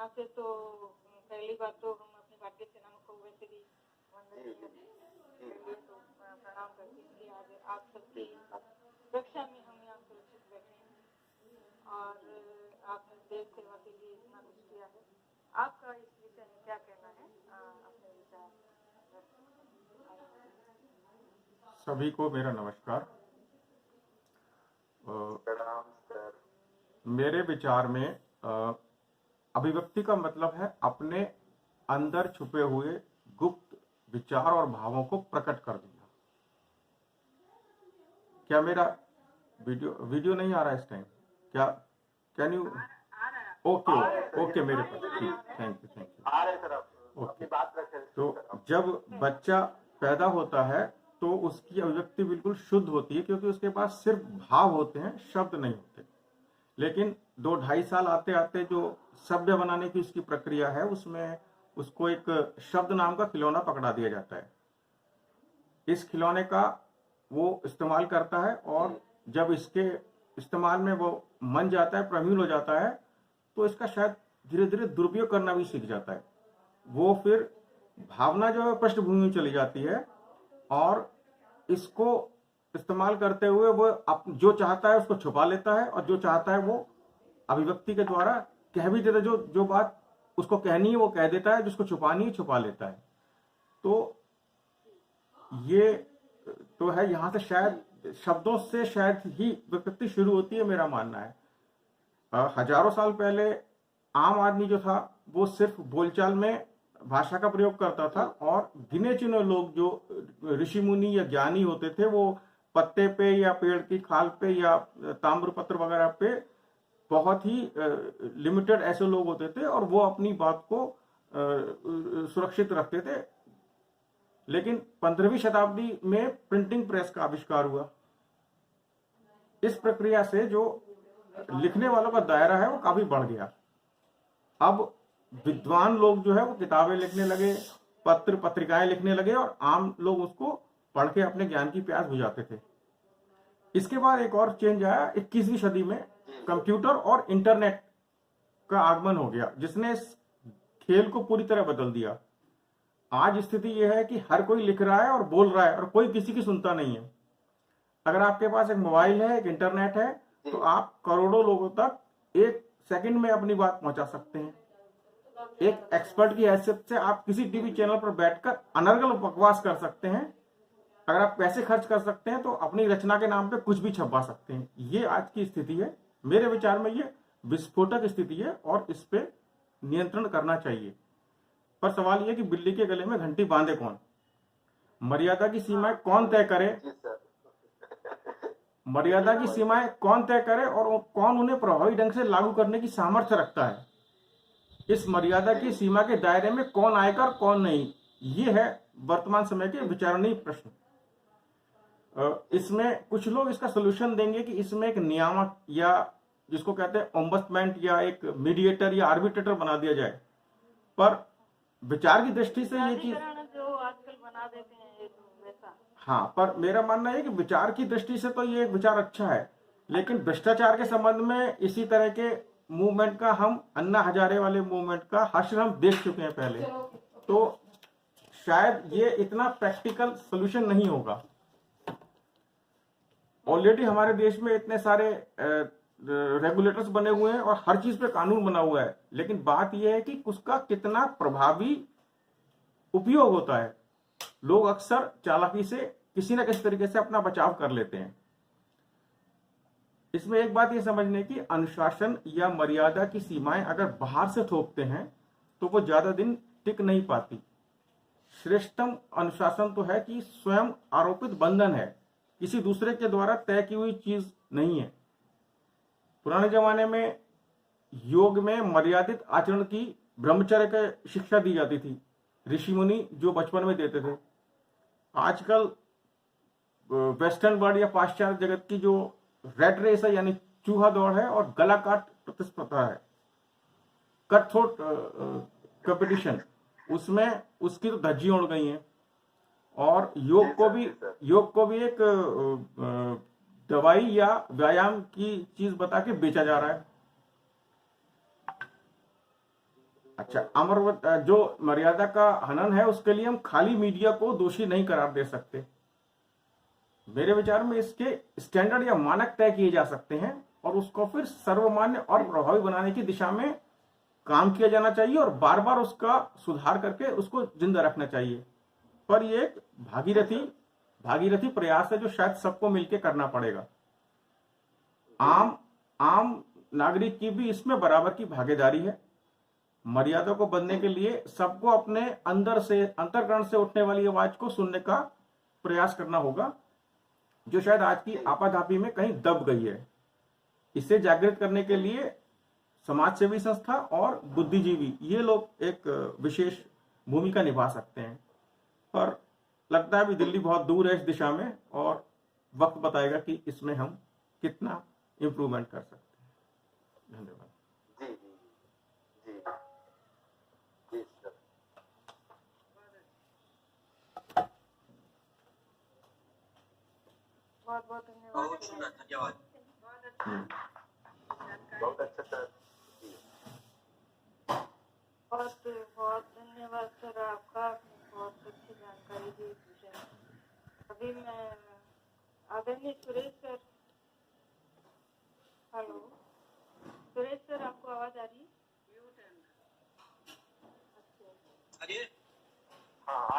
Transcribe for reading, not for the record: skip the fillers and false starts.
यहाँ से तो पहली बात तो हम अपनी भारतीय सेना को वैसे भी वंदनीय लिए तो प्रणाम करती हूँ कि आज आप सबकी रक्षा में हम यहाँ सुरक्षित बैठे हैं और आपने देश सेवा के लिए इतना कुछ किया है। आपका इस विषय में क्या कहना है, अपने विचार? सभी को मेरा नमस्कार। प्रणाम सर। मेरे विचार में अभिव्यक्ति का मतलब है अपने अंदर छुपे हुए गुप्त विचार और भावों को प्रकट कर देना। क्या मेरा वीडियो नहीं आ रहा इस टाइम? क्या कैन यू? ओके मेरे पास, ठीक, थैंक यू। आ रहे सर, आप ओके। बात रखें। तो जब बच्चा पैदा होता है तो उसकी अभिव्यक्ति बिल्कुल शुद्ध होती है, क्योंकि उसके पास सिर्फ भाव होते हैं, शब्द नहीं होते। लेकिन 2-2.5 साल आते आते जो शब्द बनाने की उसकी प्रक्रिया है, उसमें उसको एक शब्द नाम का खिलौना पकड़ा दिया जाता है। इस खिलौने का वो इस्तेमाल करता है और जब इसके इस्तेमाल में वो मन जाता है, प्रवीण हो जाता है, तो इसका शायद धीरे धीरे दुरुपयोग करना भी सीख जाता है। वो फिर भावना जो है पृष्ठभूमि में चली जाती है और इसको इस्तेमाल करते हुए वो जो चाहता है उसको छुपा लेता है और जो चाहता है वो अभिव्यक्ति के द्वारा कह भी देता है। जो बात उसको कहनी है वो कह देता है, जिसको छुपानी है छुपा लेता है। तो ये तो है, यहाँ से शायद शब्दों से शायद ही विकृति शुरू होती है, मेरा मानना है। हजारों साल पहले आम आदमी जो था वो सिर्फ बोलचाल में भाषा का प्रयोग करता था और गिने चुने लोग जो ऋषि मुनि या ज्ञानी होते थे वो पत्ते पे या पेड़ की खाल पे या ताम्रपत्र वगैरह पे बहुत ही लिमिटेड ऐसे लोग होते थे और वो अपनी बात को सुरक्षित रखते थे। लेकिन 15वीं शताब्दी में प्रिंटिंग प्रेस का आविष्कार हुआ। इस प्रक्रिया से जो लिखने वालों का दायरा है वो काफी बढ़ गया। अब विद्वान लोग जो है वो किताबें लिखने लगे, पत्र पत्रिकाएं लिखने लगे और आम लोग उसको पढ़ के अपने ज्ञान की प्यास बुझाते थे। इसके बाद एक और चेंज आया 21वीं सदी में, कंप्यूटर और इंटरनेट का आगमन हो गया, जिसने इस खेल को पूरी तरह बदल दिया। आज स्थिति यह है कि हर कोई लिख रहा है और बोल रहा है और कोई किसी की सुनता नहीं है। अगर आपके पास एक मोबाइल है, एक इंटरनेट है, तो आप करोड़ों लोगों तक 1 सेकंड में अपनी बात पहुंचा सकते हैं। एक एक्सपर्ट की हैसियत से आप किसी टीवी चैनल पर बैठकर अनर्गल बकवास कर सकते हैं। अगर आप पैसे खर्च कर सकते हैं तो अपनी रचना के नाम पे कुछ भी छपवा सकते हैं। ये आज की स्थिति है। मेरे विचार में ये विस्फोटक स्थिति है और इस पे नियंत्रण करना चाहिए। पर सवाल यह कि बिल्ली के गले में घंटी बांधे कौन? मर्यादा की सीमाएं कौन तय करे? मर्यादा की सीमाएं कौन तय करे और कौन उन्हें प्रभावी ढंग से लागू करने की सामर्थ्य रखता है? इस मर्यादा की सीमा के दायरे में कौन आएगा और कौन नहीं, ये है वर्तमान समय के विचारणीय प्रश्न। इसमें कुछ लोग इसका सलूशन देंगे कि इसमें एक नियामक या जिसको कहते हैं ओम्बड्समैन या एक मीडिएटर या आर्बिट्रेटर बना दिया जाए। पर विचार की दृष्टि से ये चीज जो आजकल बना देते हैं ये तो वैसा। हाँ, पर मेरा मानना है कि विचार की दृष्टि से तो ये एक विचार अच्छा है, लेकिन भ्रष्टाचार के संबंध में इसी तरह के मूवमेंट का, हम अन्ना हजारे वाले मूवमेंट का हश्र हम देख चुके हैं पहले, तो शायद ये इतना प्रैक्टिकल सोल्यूशन नहीं होगा। ऑलरेडी हमारे देश में इतने सारे रेगुलेटर्स बने हुए हैं और हर चीज पे कानून बना हुआ है, लेकिन बात यह है कि उसका कितना प्रभावी उपयोग होता है। लोग अक्सर चालाकी से किसी न किसी तरीके से अपना बचाव कर लेते हैं। इसमें एक बात यह समझने की, अनुशासन या मर्यादा की सीमाएं अगर बाहर से थोपते हैं तो वो ज्यादा दिन टिक नहीं पाती। श्रेष्ठतम अनुशासन तो है कि स्वयं आरोपित बंधन है, किसी दूसरे के द्वारा तय की हुई चीज नहीं है। पुराने जमाने में योग में मर्यादित आचरण की ब्रह्मचर्य की शिक्षा दी जाती थी, ऋषि मुनि जो बचपन में देते थे। आजकल वेस्टर्न वर्ल्ड या पाश्चात्य जगत की जो रेट रेस है, यानी चूहा दौड़ है और गला काट प्रतिस्पर्धा है, कट थ्रोट कंपटीशन, उसमें उसकी तो धज्जी उड़ गई है। और योग को भी एक दवाई या व्यायाम की चीज बता के बेचा जा रहा है। अच्छा, अमरवत जो मर्यादा का हनन है उसके लिए हम खाली मीडिया को दोषी नहीं करार दे सकते। मेरे विचार में इसके स्टैंडर्ड या मानक तय किए जा सकते हैं और उसको फिर सर्वमान्य और प्रभावी बनाने की दिशा में काम किया जाना चाहिए और बार बार उसका सुधार करके उसको जिंदा रखना चाहिए। पर ये एक भागीरथी प्रयास है जो शायद सबको मिलकर करना पड़ेगा। आम नागरिक की भी इसमें बराबर की भागीदारी है। मर्यादा को बदलने के लिए सबको अपने अंतर्करण से उठने वाली आवाज को सुनने का प्रयास करना होगा, जो शायद आज की आपाधापी में कहीं दब गई है। इसे जागृत करने के लिए समाज सेवी संस्था और बुद्धिजीवी ये लोग एक विशेष भूमिका निभा सकते हैं। पर लगता है अभी दिल्ली बहुत दूर है इस दिशा में और वक्त बताएगा कि इसमें हम कितना इम्प्रूवमेंट कर सकते हैं। धन्यवाद। जी जी जी जी सर। बहुत बहुत धन्यवाद। बहुत अच्छा सर। बहुत बहुत धन्यवाद सर आपका, बहुत अच्छी जानकारी दी इस विषय में। अभी मैं आदरणीय Suresh sir, hello Suresh sir, आपको आवाज आ रही है? हाँ।